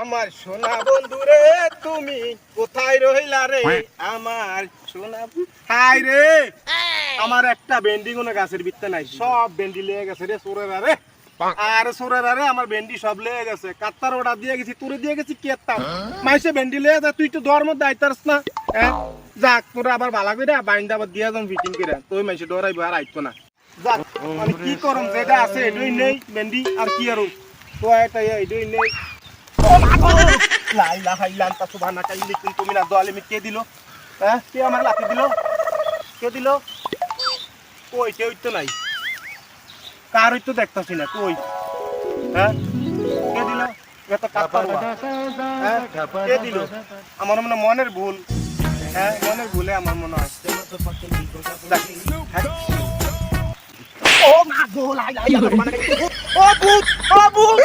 আমার সোনা বন্ধুরে তুমি কোথায় রইলা রে আমার সোনা হাই রে আমার একটা বেন্ডি কোনো গাছের ভিত্তে নাই সব বেন্ডি লেগে গেছে রে সোরেরা রে আর সোরেরা রে আমার বেন্ডি সব লেগে গেছে কাত্তার ওটা দিয়ে গেছি তুরে দিয়ে গেছি কেতাম মাইসে বেন্ডি লেগে যা তুই তো ধর্ম দায়িত্বস না হ্যাঁ যাক তোরা আবার বালা কইরা বাইন্দা আবার দিয়া যাম ফিটিং করে তুই মাইসে ডরাইবো আর আইতো না যাক আমি কি করম যেটা আছে এটাই নেই বেন্ডি আর কি আর তো এটা এটাই নেই লাই লা হাইলান তা সুবহানা কাইলি কিন্তু তুমি না দোয়ালে মি কে দিল হ্যাঁ কে আমার লাঠি দিল কে দিল কই কেউ তো নাই কার হইতো দেখতাছি না কই হ্যাঁ কে দিল এত কাপড় হ্যাঁ কে দিল আমার মনের ভুল হ্যাঁ মনের ভুলে আমার মনে হয় ও মা গো লাই লাই ও ভূত ও ভূত